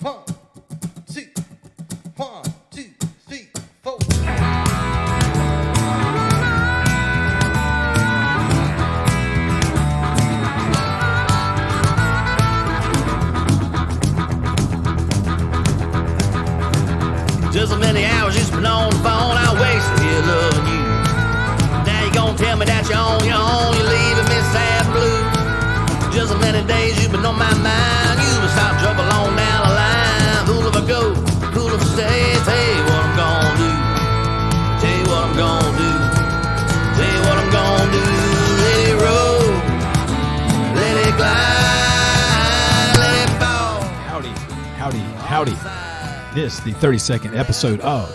1, 2, 1, 2, 3, 4. Just so many hours you spent on the phone, I wasted here loving you. Now you gon' tell me that you're on your own, you're leaving me sad and blue. Just so many days you've been on my mind, you been stop trouble on down the line. Cool if I go, cool if I stay, tell you what I'm gonna do. Tell you what I'm gonna do. Tell you what I'm gonna do. Let it roll, let it glide, let it fall. Howdy. This, the 32nd episode of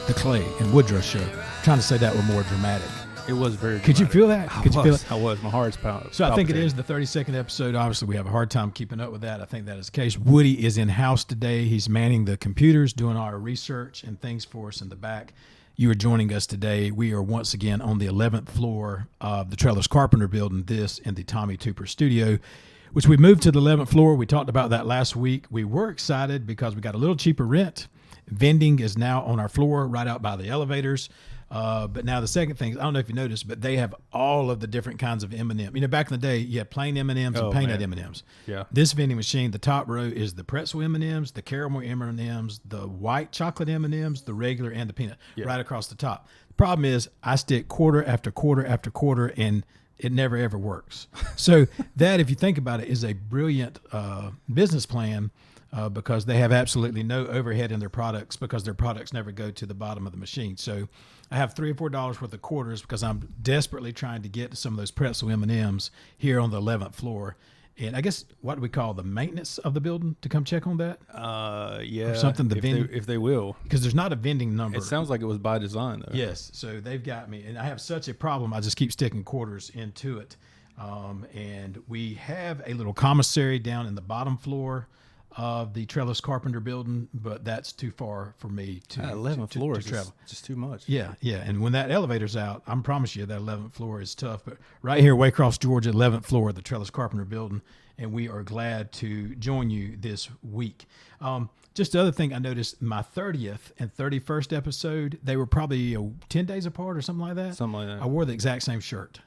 The Clay and Woodruff Show. I'm trying to say that with more dramatic. It was very Could you feel that? Could you feel it? I was. My heart's pounding. So I think it is the 32nd episode. Obviously, we have a hard time keeping up with that. I think that is the case. Woody is in-house today. He's manning the computers, doing our research and things for us in the back. You are joining us today. We are once again on the 11th floor of the Trellis Carpenter building, this in the Tommy Tooper studio, which we moved to the 11th floor. We talked about that last week. We were excited because we got a little cheaper rent. Vending is now on our floor right out by the elevators. But now the second thing, I don't know if you noticed, but they have all of the different kinds of M&M. You know, back in the day, you had plain M&Ms and painted M&Ms. Yeah. This vending machine, the top row is the pretzel M&Ms, the caramel M&Ms, the white chocolate M&Ms, the regular, and the peanut right across the top. The problem is I stick quarter after quarter after quarter, and it never, ever works. So that, if you think about it, is a brilliant business plan because they have absolutely no overhead in their products because their products never go to the bottom of the machine. So I have $3 or $4 worth of quarters because I'm desperately trying to get to some of those pretzel M&Ms here on the 11th floor. And I guess, what do we call the maintenance of the building to come check on that? Yeah. Or something, if they will. Because there's not a vending number. It sounds like it was by design, though. Yes. So they've got me. And I have such a problem. I just keep sticking quarters into it. And we have a little commissary down in the bottom floor of the Trellis Carpenter building, but that's too far for me to 11th floor is travel. Just too much. Yeah. And when that elevator's out, I promise you that 11th floor is tough. But right here, Waycross, Georgia, 11th floor of the Trellis Carpenter building, and we are glad to join you this week. Just the other thing I noticed, my 30th and 31st episode, they were probably 10 days apart or something like that. Something like that. I wore the exact same shirt.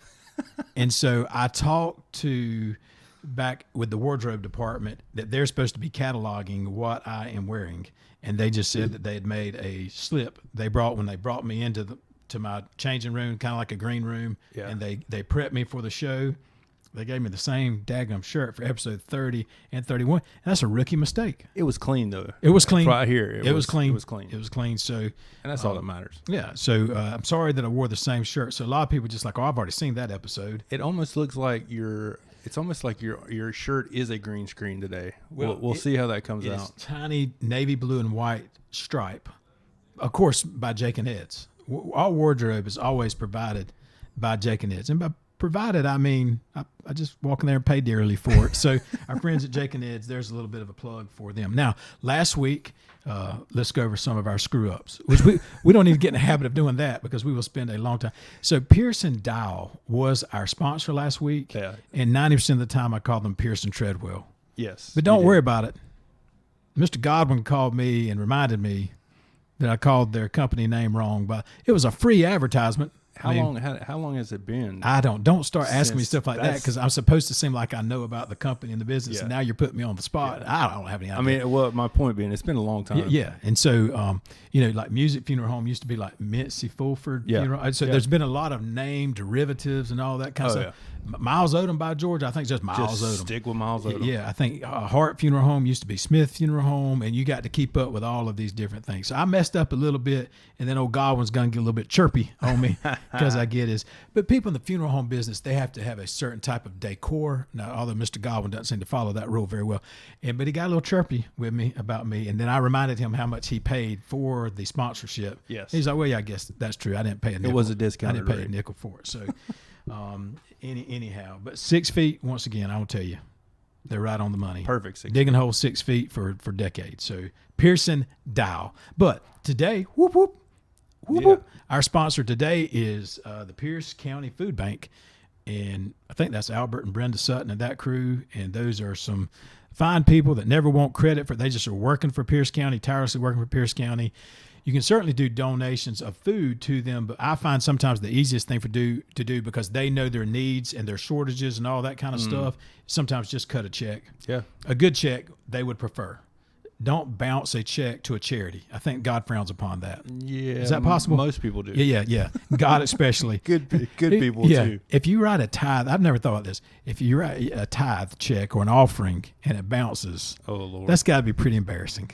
And so I talked to back with the wardrobe department that they're supposed to be cataloging what I am wearing, and they just said that they had made a slip when they brought me into my changing room, kind of like a green room, and they prepped me for the show. They gave me the same daggum shirt for episode 30 and 31. And that's a rookie mistake. It was clean, though. It was clean. Right here. It was clean. It was clean. It was clean. So, and that's all that matters. Yeah. So I'm sorry that I wore the same shirt. So a lot of people just like, oh, I've already seen that episode. It almost looks like it's almost like your shirt is a green screen today. We'll see how that comes out. It's tiny navy blue and white stripe, of course, by Jake and Ed's. Our wardrobe is always provided by Jake and Ed's, and by provided, I mean, I just walk in there and pay dearly for it. So our friends at Jake and Ed's, there's a little bit of a plug for them. Now, last week, let's go over some of our screw-ups, which we don't even get in the habit of doing that because we will spend a long time. So Pearson Dial was our sponsor last week, and 90% of the time I called them Pearson Treadwell. Yes. But don't worry about it. Mr. Godwin called me and reminded me that I called their company name wrong, but it was a free advertisement. How long has it been? I don't start asking me stuff like that because I'm supposed to seem like I know about the company and the business, and now you're putting me on the spot. I don't have any idea. I mean, well, my point being, it's been a long time. Yeah. And so, like Music Funeral Home used to be like Mincy Fulford Funeral. So there's been a lot of name derivatives and all that kind of stuff. Yeah. Miles Odom by George, I think it's just Miles Odom. Stick with Miles Odom. Yeah, I think Hart Funeral Home used to be Smith Funeral Home, and you got to keep up with all of these different things. So I messed up a little bit, and then old Godwin's going to get a little bit chirpy on me because I get his. But people in the funeral home business, they have to have a certain type of decor. Now, although Mr. Godwin doesn't seem to follow that rule very well, but he got a little chirpy with me about me, and then I reminded him how much he paid for the sponsorship. Yes. He's like, well, yeah, I guess that's true. I didn't pay a nickel. It was a discount. I didn't pay a nickel for it. So anyhow, but 6 feet, once again, I will tell you, they're right on the money. Perfect. Digging holes 6 feet for decades. So Pearson Dial. But today, whoop, whoop, whoop, whoop, our sponsor today is the Pierce County Food Bank. And I think that's Albert and Brenda Sutton and that crew. And those are some fine people that never want credit for, they just are working for Pierce County, tirelessly working for Pierce County. You can certainly do donations of food to them, but I find sometimes the easiest thing to do because they know their needs and their shortages and all that kind of stuff, sometimes just cut a check. Yeah. A good check they would prefer. Don't bounce a check to a charity. I think God frowns upon that. Yeah. Is that possible? Most people do. Yeah. God especially. Good people too. If you write a tithe, I've never thought about this. If you write a tithe check or an offering and it bounces, Oh Lord, that's got to be pretty embarrassing.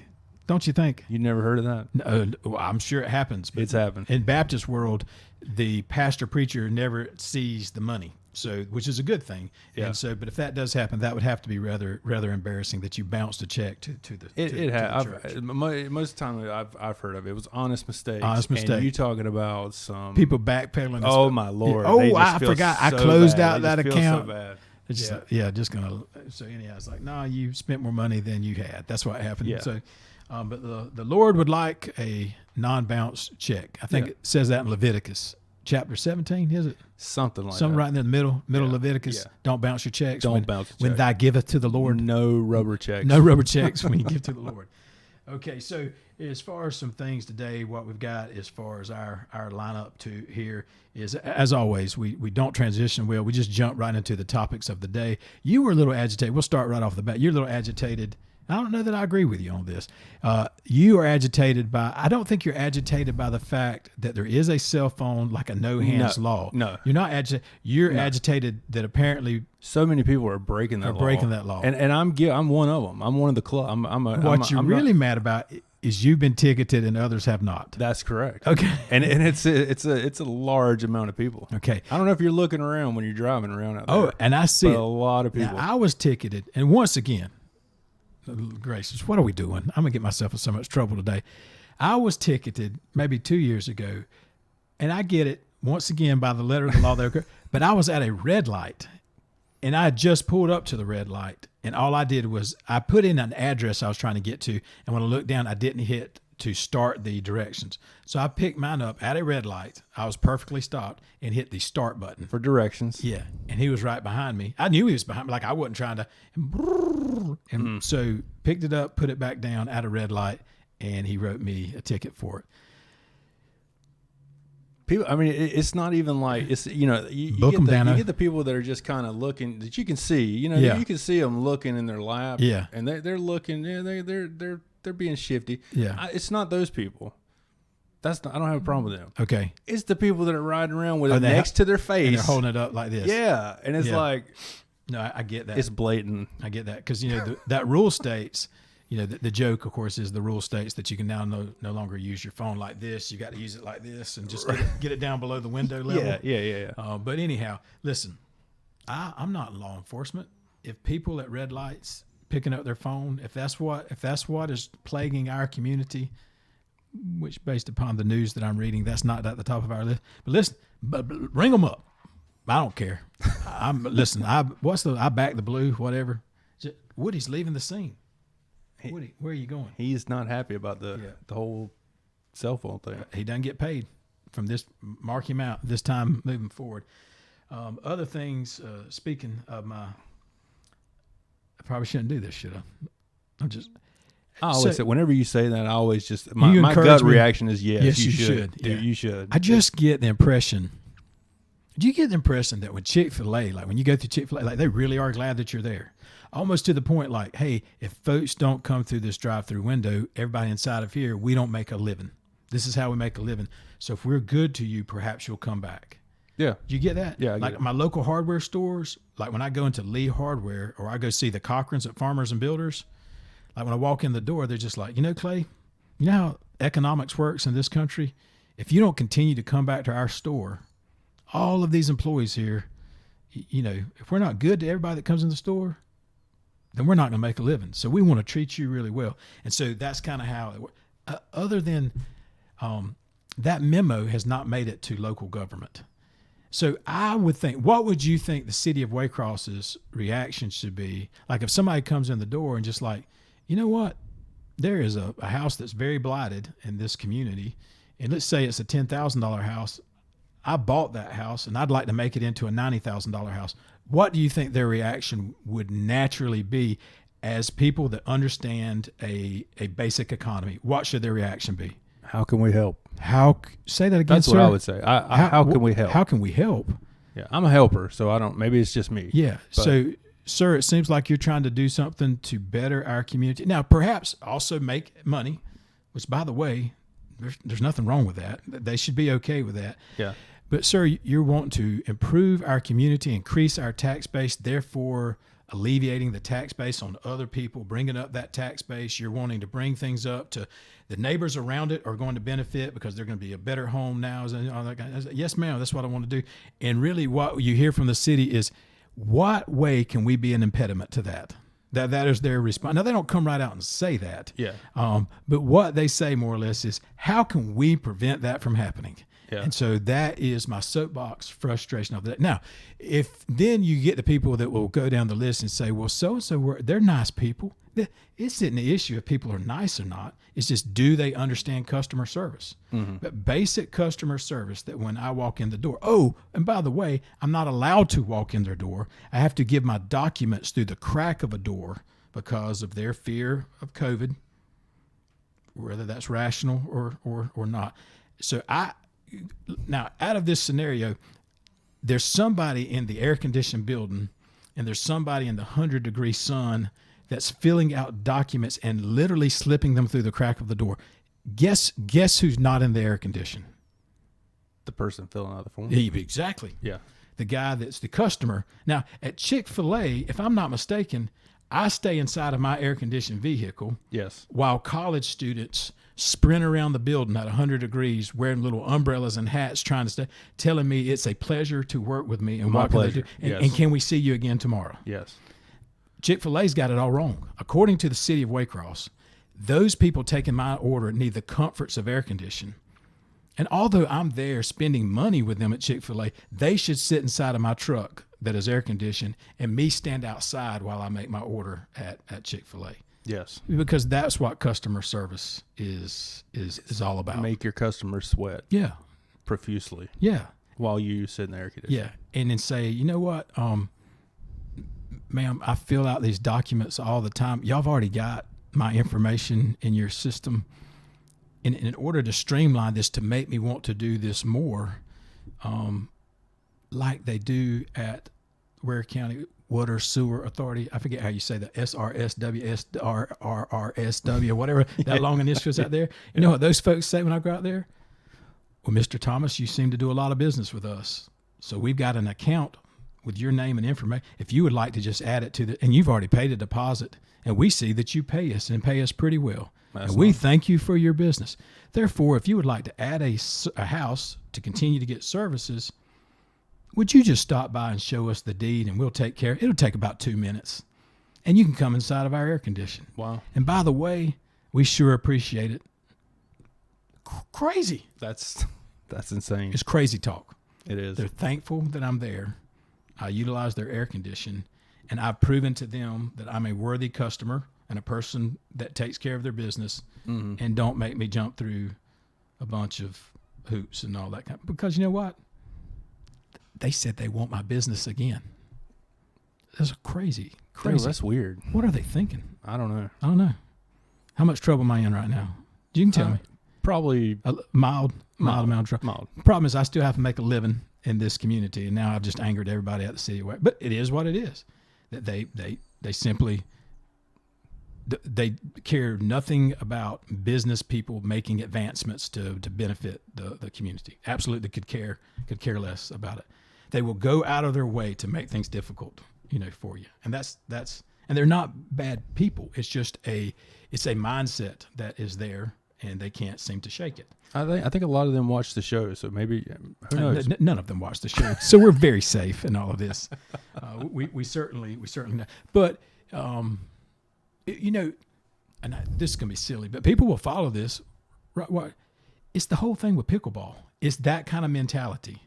Don't you think? You never heard of that? No, well, I'm sure it happens. But It's happened. in Baptist world, the pastor preacher never sees the money, so which is a good thing. Yeah. And so, but if that does happen, that would have to be rather embarrassing that you bounced a check to the church. Most of the time I've heard of it. It was honest mistakes. Honest mistake. And you talking about some People backpedaling. and Oh stuff. my Lord! Yeah. They Oh, just I feel forgot. I so closed bad. out They that just feel account. So bad. It's just, just gonna. So anyhow, it's like, no, you spent more money than you had. That's what happened. Yeah. So, but the Lord would like a non-bounce check. I think Yeah. it says that in Leviticus chapter 17. Is it Something like something that. right in the middle Yeah. Leviticus? Yeah. Don't bounce your checks. Don't when, bounce a when check. thou giveth to the Lord. No rubber checks. No rubber checks when you give to the Lord. Okay, so as far as some things today, what we've got as far as our lineup to here is, as always, we don't transition well. We just jump right into the topics of the day. You were a little agitated. We'll start right off the bat. You're a little agitated. I don't know that I agree with you on this. You are agitated by, I don't think you're agitated by the fact that there is a cell phone, like a no hands law. No. You're not agitated. You're agitated that apparently So many people are breaking that law. And I'm one of them. I'm one of the club. what you're really mad about is you've been ticketed and others have not. That's correct. Okay. And it's a large amount of people. Okay. I don't know if you're looking around when you're driving around out there. Oh, and I see but it. a lot of people. Now, I was ticketed, and once again, gracious, what are we doing? I'm gonna get myself in so much trouble today. I was ticketed maybe 2 years ago, and I get it once again by the letter of the law there. But I was at a red light, and I had just pulled up to the red light, and all I did was I put in an address I was trying to get to, and when I looked down, I didn't hit to start the directions. So I picked mine up at a red light. I was perfectly stopped and hit the start button. for directions. Yeah, and he was right behind me. I knew he was behind me, like I wasn't trying to. And so picked it up, put it back down at a red light, and he wrote me a ticket for it. People, I mean, it's not even like it's you Book 'em down you a- get the people that are just kind of looking that you can see. Yeah. You can see them looking in their lap. Yeah. and they're looking. Yeah, they're being shifty. Yeah. It's not those people. I don't have a problem with them. Okay, It's the people that are riding around with it they next to their face. and they're holding it up like this. Yeah, and it's Yeah. like No, I get that. it's blatant. I get that because that rule states. The joke, of course, is the rule states that you can now no longer use your phone like this. You got to use it like this and just get it down below the window level. Yeah. But anyhow, listen, I'm not law enforcement. If people at red lights picking up their phone, if that's what is plaguing our community, which based upon the news that I'm reading, that's not at the top of our list. But listen, but ring them up. I don't care. I back the blue, whatever. Woody's leaving the scene. Woody, where are you going? He's not happy about the whole cell phone thing. He doesn't get paid from this. Mark him out this time moving forward. Other things, speaking of I probably shouldn't do this, should I? I always say, whenever you say that, I always just, You my encourage gut me? reaction is yes, Yes, you you should. should. Dude, Yeah. you should. I just get the impression. Do you get the impression that when Chick-fil-A, like when you go through Chick-fil-A, like they really are glad that you're there? Almost to the point like, hey, if folks don't come through this drive-through window, everybody inside of here, we don't make a living. This is how we make a living. So if we're good to you, perhaps you'll come back. Yeah. Do you get that? Yeah, I get like it. my local hardware stores, like when I go into Lee Hardware or I go see the Cochrans at Farmers and Builders, like when I walk in the door, they're just like, Clay, you know how economics works in this country? If you don't continue to come back to our store, all of these employees here, if we're not good to everybody that comes in the store, then we're not going to make a living. So we want to treat you really well. And so that's kind of how it works. Other than that memo has not made it to local government. So I would think, what would you think the city of Waycross's reaction should be? Like if somebody comes in the door and just like, you know what? There is a house that's very blighted in this community. And let's say it's a $10,000 house. I bought that house and I'd like to make it into a $90,000 house. What do you think their reaction would naturally be as people that understand a basic economy? What should their reaction be? How can we help? Say that again, That's sir. what I would say. How can we help? How can we help? Yeah, I'm a helper, so I don't. Maybe it's just me. Yeah. But, So, sir, it seems like you're trying to do something to better our community. Now, perhaps also make money, which, by the way, there's nothing wrong with that. They should be okay with that. yeah, But, sir, you're wanting to improve our community, increase our tax base, therefore alleviating the tax base on other people, bringing up that tax base. You're wanting to bring things up to the neighbors around it are going to benefit because they're going to be a better home now. And all that kind of, yes, ma'am, that's what I want to do. And really what you hear from the city is, what way can we be an impediment to that? That is their response. Now, they don't come right out and say that. Yeah. But what they say more or less is, how can we prevent that from happening? Yeah. And so that is my soapbox frustration of that. Now, if then you get the people that will go down the list and say, well, so-and-so, they're nice people. It isn't the issue if people are nice or not. It's just, do they understand customer service? Mm-hmm. But basic customer service, that when I walk in the door, oh, and by the way, I'm not allowed to walk in their door. I have to give my documents through the crack of a door because of their fear of COVID, whether that's rational or not. So now, out of this scenario, there's somebody in the air-conditioned building and there's somebody in the 100-degree sun that's filling out documents and literally slipping them through the crack of the door. Guess who's not in the air condition? the person filling out the form. Exactly. Yeah. The guy that's the customer. Now, at Chick-fil-A, if I'm not mistaken, I stay inside of my air-conditioned vehicle. Yes. While college students sprint around the building at 100 degrees wearing little umbrellas and hats trying to stay, telling me it's a pleasure to work with me. And My what can they pleasure. do? And, Yes. and can we see you again tomorrow? Yes. Chick-fil-A's got it all wrong. According to the city of Waycross, those people taking my order need the comforts of air conditioning. And although I'm there spending money with them at Chick-fil-A, they should sit inside of my truck that is air conditioned and me stand outside while I make my order at Chick-fil-A. Yes. Because that's what customer service is all about. Make your customers sweat Yeah. profusely Yeah. while you sit in the air conditioner. Yeah. And then say, you know what, ma'am, I fill out these documents all the time. Y'all have already got my information in your system. And in order to streamline this, to make me want to do this more, like they do at Ware County Water Sewer Authority, I forget how you say that, SRSW, SRRSW, whatever, that long initials out there. You know what those folks say when I go out there? Well, Mr. Thomas, you seem to do a lot of business with us. So we've got an account with your name and information. If you would like to just add it to and you've already paid a deposit, and we see that you pay us and pay us pretty well. And we thank you for your business. Therefore, if you would like to add a house to continue to get services, would you just stop by and show us the deed and we'll take care? It'll take about 2 minutes. And you can come inside of our air condition. Wow. And by the way, we sure appreciate it. Crazy. That's insane. It's crazy talk. It is. They're thankful that I'm there. I utilize their air condition, and I've proven to them that I'm a worthy customer and a person that takes care of their business, and don't make me jump through a bunch of hoops and all that kind. Because you know what? They said they want my business again. That's crazy. Dude, that's weird. What are they thinking? I don't know. I don't know. How much trouble am I in right now? You can tell me. Probably A mild amount of trouble. mild. Problem is, I still have to make a living in this community, and now I've just angered everybody at the city. But it is what it is. That they simply they care nothing about business people making advancements to benefit the community. Absolutely could care less about it. They will go out of their way to make things difficult, for you. And that's and they're not bad people. It's just it's a mindset that is there, and they can't seem to shake it. I think a lot of them watch the show, so maybe who knows? None of them watch the show, so we're very safe in all of this. We certainly not. But and this is gonna be silly, but people will follow this. Right? It's the whole thing with pickleball. It's that kind of mentality.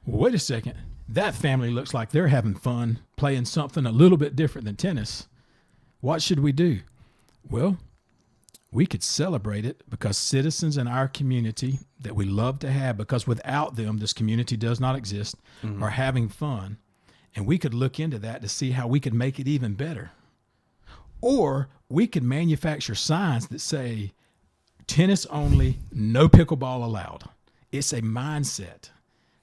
Wait a second. That family looks like they're having fun playing something a little bit different than tennis. What should we do? Well, we could celebrate it because citizens in our community that we love to have, because without them, this community does not exist, are having fun. And we could look into that to see how we could make it even better. Or we could manufacture signs that say, tennis only, no pickleball allowed. It's a mindset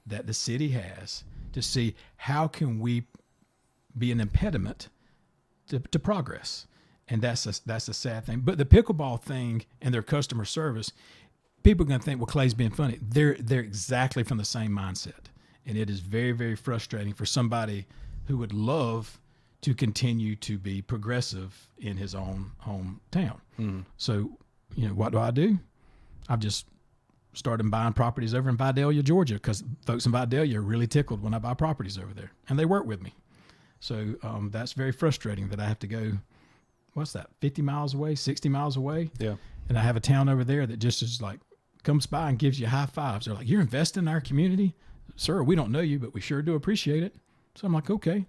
that the city has to see how can we be an impediment to progress. And that's a sad thing. But the pickleball thing and their customer service, people are going to think, well, Clay's being funny. They're exactly from the same mindset. And it is very, very frustrating for somebody who would love to continue to be progressive in his own hometown. So, what do? I've just started buying properties over in Vidalia, Georgia, because folks in Vidalia are really tickled when I buy properties over there. And they work with me. So that's very frustrating that I have to go, 50 miles away, 60 miles away? Yeah. And I have a town over there that just is like, comes by and gives you high fives. They're like, you're investing in our community? Sir, we don't know you, but we sure do appreciate it. So I'm like, okay,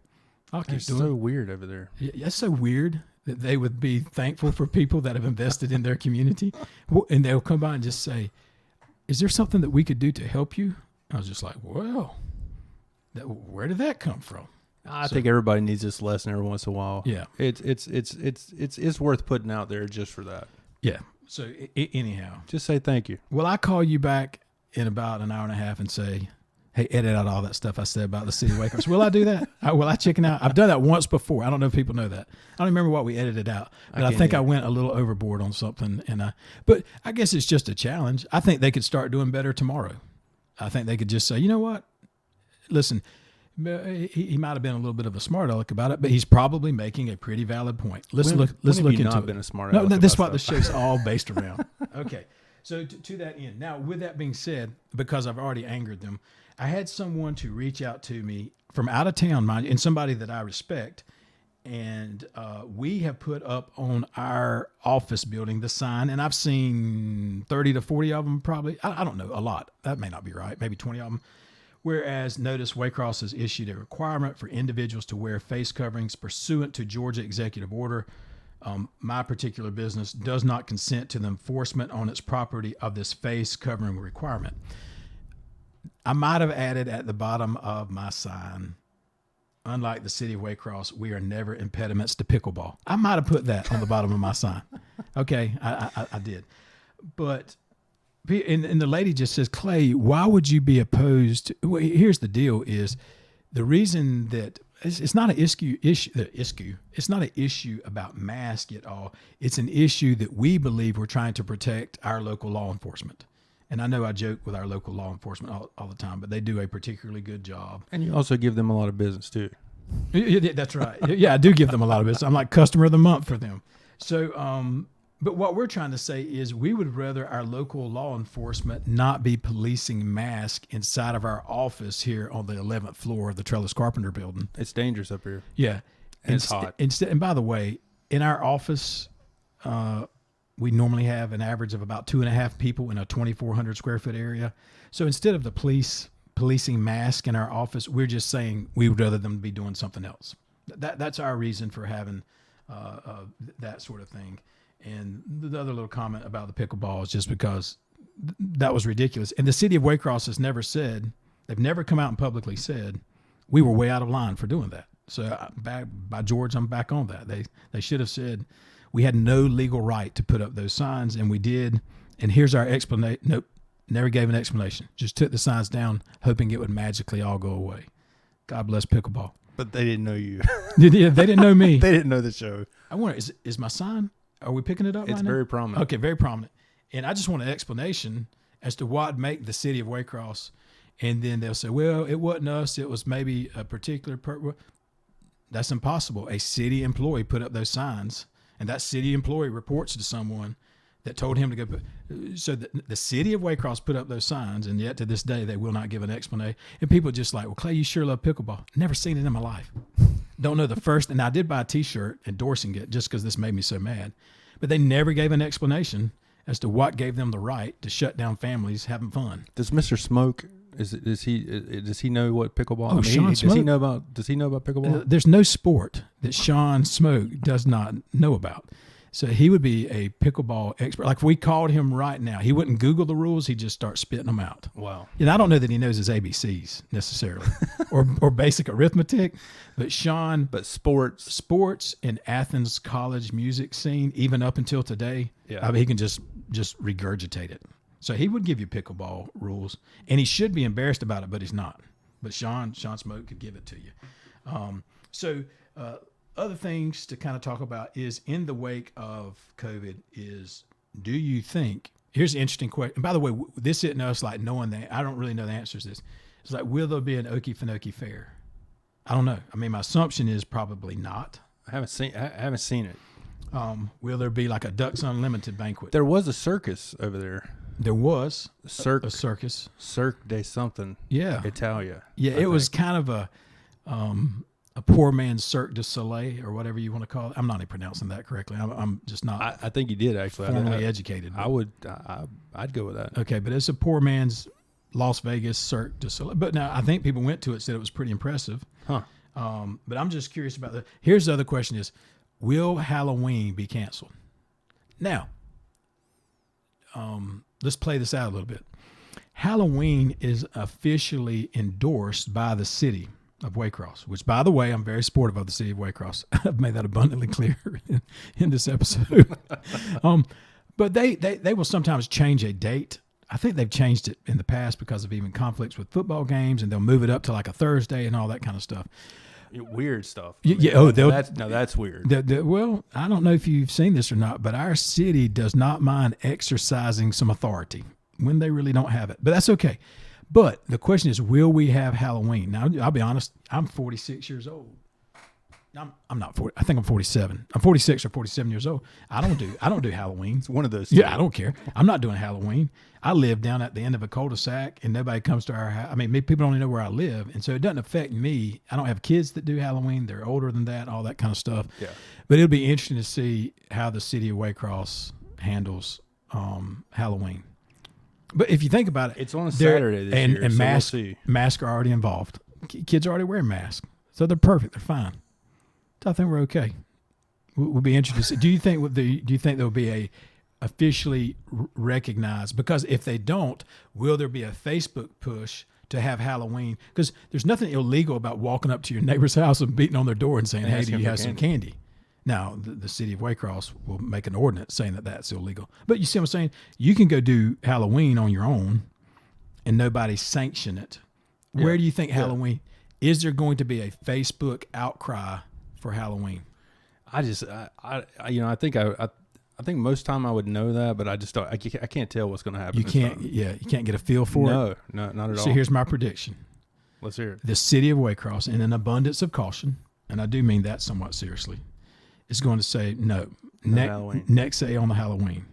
I'll keep doing it. It's so weird over there. Yeah, that's so weird that they would be thankful for people that have invested in their community. And they'll come by and just say, is there something that we could do to help you? I was just like, well, where did that come from? I think everybody needs this lesson every once in a while. Yeah. It's worth putting out there just for that. Yeah. So anyhow. Just say thank you. Will I call you back in about an hour and a half and say, hey, edit out all that stuff I said about the city of Waycross? Will I do that? Will I chicken out? I've done that once before. I don't know if people know that. I don't remember what we edited out, but I think I went a little overboard on something. But I guess it's just a challenge. I think they could start doing better tomorrow. I think they could just say, you know what? Listen, he might have been a little bit of a smart aleck about it, but he's probably making a pretty valid point. Let's look into it. Not been a smart aleck. No, that's what the show's all based around. Okay. So to that end, now with that being said, because I've already angered them, I had someone to reach out to me from out of town, mind you, and somebody that I respect. And we have put up on our office building the sign, and I've seen 30 to 40 of them probably. I don't know, a lot. That may not be right. Maybe 20 of them. Whereas, notice Waycross has issued a requirement for individuals to wear face coverings pursuant to Georgia executive order. My particular business does not consent to the enforcement on its property of this face covering requirement. I might have added at the bottom of my sign, unlike the city of Waycross, we are never impediments to pickleball. I might have put that on the bottom of my sign. Okay, I did. But, and the lady just says, Clay, why would you be opposed? Well, here's the deal is the reason that it's not an issue. It's not an issue about mask at all. It's an issue that we believe we're trying to protect our local law enforcement. And I know I joke with our local law enforcement all the time, but they do a particularly good job. And you also give them a lot of business too. Yeah, that's right. Yeah, I do give them a lot of business. I'm like customer of the month for them. So, but what we're trying to say is we would rather our local law enforcement not be policing masks inside of our office here on the 11th floor of the Trellis Carpenter building. It's dangerous up here. Yeah. And it's hot. And by the way, in our office, we normally have an average of about 2.5 people in a 2,400 square foot area. So instead of the policing masks in our office, we're just saying we would rather them be doing something else. That's our reason for having that sort of thing. And the other little comment about the pickleball is just because that was ridiculous. And the city of Waycross has never said, they've never come out and publicly said, we were way out of line for doing that. So by George, I'm back on that. They should have said we had no legal right to put up those signs, and we did. And here's our explanation. Nope, never gave an explanation. Just took the signs down, hoping it would magically all go away. God bless pickleball. But they didn't know you. They didn't know me. They didn't know the show. I wonder, is my sign? Are we picking it up right now? It's very prominent. Okay, very prominent. And I just want an explanation as to what make the city of Waycross. And then they'll say, well, it wasn't us. It was maybe a particular That's impossible. A city employee put up those signs, and that city employee reports to someone that told him to go put. So the city of Waycross put up those signs, and yet to this day they will not give an explanation. And people are just like, well, Clay, you sure love pickleball. Never seen it in my life. Don't know the first. And I did buy a T-shirt endorsing it just because this made me so mad. But they never gave an explanation as to what gave them the right to shut down families having fun. Does Mr. Smoke? Does he know what pickleball? Oh, Sean Smoke. Does he know about pickleball? There's no sport that Sean Smoke does not know about. So he would be a pickleball expert. Like if we called him right now, he wouldn't Google the rules. He'd just start spitting them out. Wow. And I don't know that he knows his ABCs necessarily or basic arithmetic, but Sean, But sports in Athens college music scene, even up until today, Yeah. I mean, he can just regurgitate it. So he would give you pickleball rules, and he should be embarrassed about it, but he's not. But Sean Smoke could give it to you. Other things to kind of talk about is in the wake of COVID is, do you think, here's an interesting question. And by the way, this isn't us like knowing that. I don't really know the answers to this. It's like, will there be an Okefenokee fair? I don't know. I mean, my assumption is probably not. I haven't seen it. Will there be like a Ducks Unlimited banquet? There was a circus over there. There was a Cirque de something. Yeah. Italia. Yeah, it was kind of a poor man's Cirque du Soleil or whatever you want to call it. I'm not even pronouncing that correctly. I'm just not I think you did actually. formally educated. I'd go with that. Okay, but it's a poor man's Las Vegas Cirque du Soleil. But now I think people went to it, said it was pretty impressive. Huh. But I'm just curious about here's the other question is, will Halloween be canceled? Now, let's play this out a little bit. Halloween is officially endorsed by the city of Waycross, which, by the way, I'm very supportive of the city of Waycross. I've made that abundantly clear in this episode. But they will sometimes change a date. I think they've changed it in the past because of even conflicts with football games, and they'll move it up to like a Thursday and all that kind of stuff. Weird stuff. That's weird. Well, I don't know if you've seen this or not, but our city does not mind exercising some authority when they really don't have it. But that's okay. But the question is, will we have Halloween? Now, I'll be honest, I'm 46 years old. I'm not 40. I think I'm 47. I'm 46 or 47 years old. I don't do Halloween. It's one of those. Yeah, I don't care. I'm not doing Halloween. I live down at the end of a cul-de-sac, and nobody comes to our house. I mean, people don't even know where I live, and so it doesn't affect me. I don't have kids that do Halloween. They're older than that, all that kind of stuff. Yeah. But it'll be interesting to see how the city of Waycross handles Halloween. But if you think about it, it's on a Saturday this year, and so masks are already involved. Kids are already wearing masks, so they're perfect. They're fine. So I think we're okay. We'll be interested to see. Do you think there'll be a officially recognized? Because if they don't, will there be a Facebook push to have Halloween? Because there's nothing illegal about walking up to your neighbor's house and beating on their door and saying, "Hey, do you have some candy?" Now, the city of Waycross will make an ordinance saying that that's illegal. But you see what I'm saying? You can go do Halloween on your own and nobody sanction it. Yeah. Where do you think Halloween? Is there going to be a Facebook outcry for Halloween? I think most time I would know that, but I just don't. I can't tell what's going to happen. You can't. Yeah, you can't get a feel for it. No, not at all. So here's my prediction. Let's hear it. The city of Waycross, in an abundance of caution, and I do mean that somewhat seriously, is going to say no. Next day on the Halloween.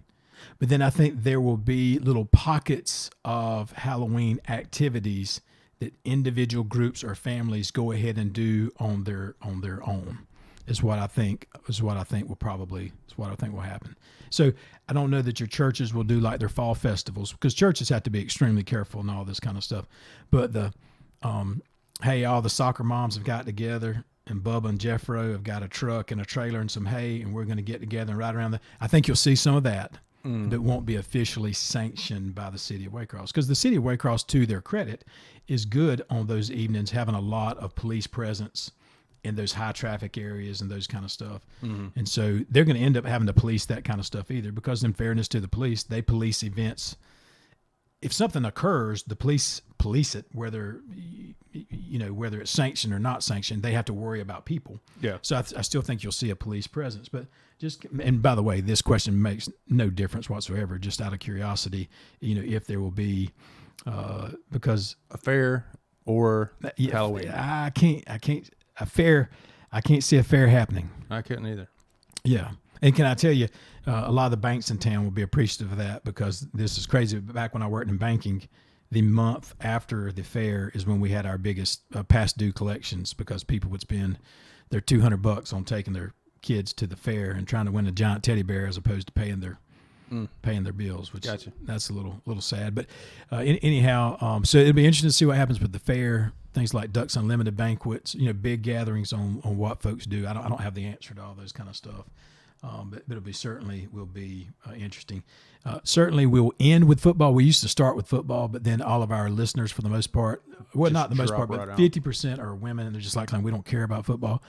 But then I think there will be little pockets of Halloween activities that individual groups or families go ahead and do on their own. Is what I think will happen. So I don't know that your churches will do like their fall festivals, because churches have to be extremely careful and all this kind of stuff. But hey, all the soccer moms have got together, and Bubba and Jeffro have got a truck and a trailer and some hay, and we're going to get together and ride around. I think you'll see some of that. That won't be officially sanctioned by the city of Waycross, because the city of Waycross, to their credit, is good on those evenings, having a lot of police presence in those high traffic areas and those kind of stuff. And so they're going to end up having to police that kind of stuff either, because in fairness to the police, they police events. If something occurs, the police police it, whether it's sanctioned or not sanctioned. They have to worry about people. Yeah. So I still think you'll see a police presence. But and by the way, this question makes no difference whatsoever. Just out of curiosity, if there will be, because a fair or Halloween. I can't see a fair happening. I couldn't either. Yeah. And can I tell you, a lot of the banks in town will be appreciative of that, because this is crazy. Back when I worked in banking, the month after the fair is when we had our biggest past due collections, because people would spend their $200 on taking their kids to the fair and trying to win a giant teddy bear as opposed to paying their bills, which Gotcha. That's a little sad. But anyhow, so it'll be interesting to see what happens with the fair. Things like Ducks Unlimited banquets, big gatherings on what folks do. I don't have the answer to all those kind of stuff. But it'll be certainly will be interesting. Certainly, we'll end with football. We used to start with football, but then all of our listeners, for the most part, well, Just not the most drop part, but right out. 50% are women, and they're just like, we don't care about football.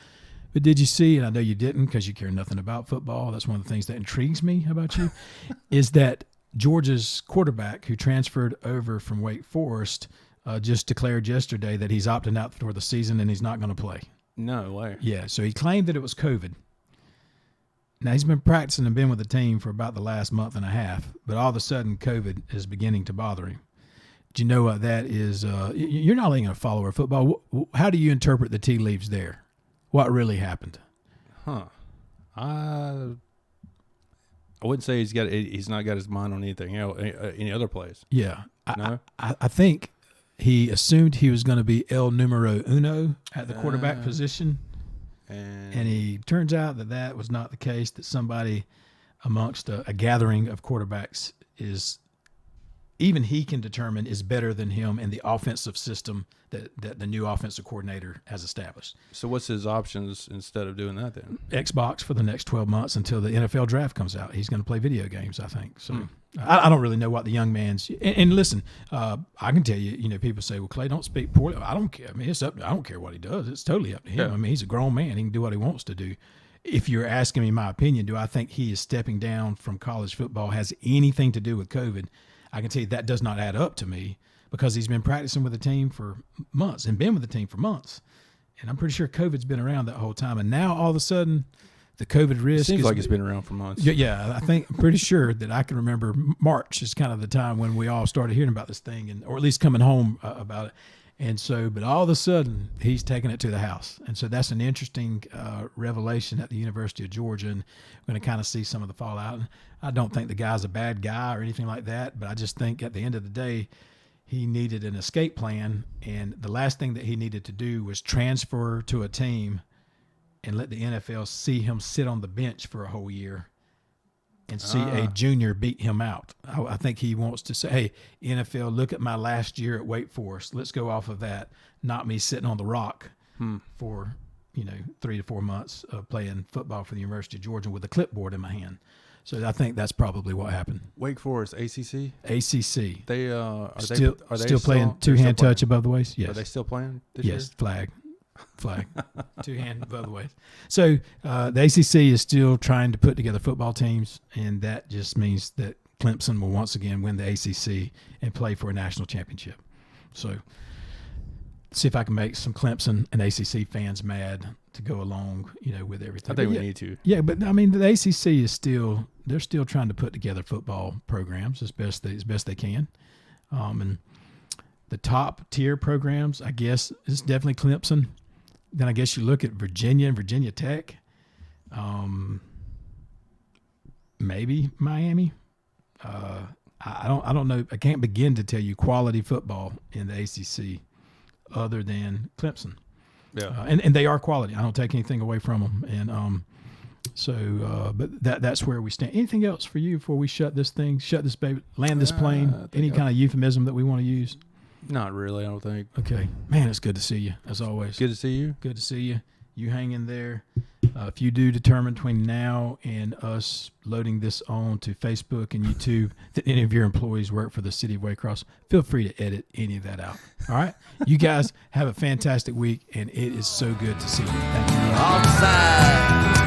But did you see, and I know you didn't because you care nothing about football, that's one of the things that intrigues me about you, is that Georgia's quarterback who transferred over from Wake Forest just declared yesterday that he's opting out for the season and he's not going to play. No way. Yeah, so he claimed that it was COVID. Now, he's been practicing and been with the team for about the last month and a half, but all of a sudden COVID is beginning to bother him. Do you know what that is? You're not only a follower of football. How do you interpret the tea leaves there? What really happened? Huh. I wouldn't say he's not got his mind on anything else, any other place. Yeah. No? I think he assumed he was going to be el numero uno at the quarterback position. And he turns out that was not the case, that somebody amongst a gathering of quarterbacks is, even he can determine, is better than him in the offensive system that the new offensive coordinator has established. So what's his options instead of doing that then? Xbox for the next 12 months until the NFL draft comes out. He's going to play video games, I think. So I don't really know what the young man's – and listen, I can tell you, people say, well, Clay, don't speak poorly. I don't care. I mean, it's up. I don't care what he does. It's totally up to him. Yeah. I mean, he's a grown man. He can do what he wants to do. If you're asking me my opinion, do I think he is stepping down from college football has anything to do with COVID? I can tell you that does not add up to me, because he's been practicing with the team for months and been with the team for months. And I'm pretty sure COVID's been around that whole time. And now all of a sudden the COVID risk Seems like it's been around for months. Yeah, I'm pretty sure that I can remember March is kind of the time when we all started hearing about this thing, or at least coming home about it. And so, but all of a sudden he's taking it to the house. And so that's an interesting revelation at the University of Georgia. And we're going to kind of see some of the fallout. And I don't think the guy's a bad guy or anything like that, but I just think at the end of the day, he needed an escape plan. And the last thing that he needed to do was transfer to a team and let the NFL see him sit on the bench for a whole year and see a junior beat him out. I think he wants to say, hey, NFL, look at my last year at Wake Forest. Let's go off of that, not me sitting on the rock for 3 to 4 months of playing football for the University of Georgia with a clipboard in my hand. So I think that's probably what happened. Wake Forest, ACC? ACC. They are still they playing two-hand touch above the waist? Yes. Are they still playing this year? Yes, flag, two-hand above the waist. So the ACC is still trying to put together football teams, and that just means that Clemson will once again win the ACC and play for a national championship. So see if I can make some Clemson and ACC fans mad to go along, with everything. I think we need to. Yeah, but I mean, the ACC is they're still trying to put together football programs as best they can. And the top tier programs, I guess, is definitely Clemson. Then I guess you look at Virginia and Virginia Tech. Maybe Miami. I don't know. I can't begin to tell you quality football in the ACC other than Clemson. Yeah. And they are quality. I don't take anything away from them. And but that's where we stand. Anything else for you before we shut this baby, land this plane? Any kind of euphemism that we want to use? Not really, I don't think. Okay. Man, it's good to see you, as always. Good to see you. Good to see you. You hang in there. If you do determine between now and us loading this on to Facebook and YouTube that any of your employees work for the city of Waycross, feel free to edit any of that out. All right? You guys have a fantastic week, and it is so good to see you. Thank you. Offside.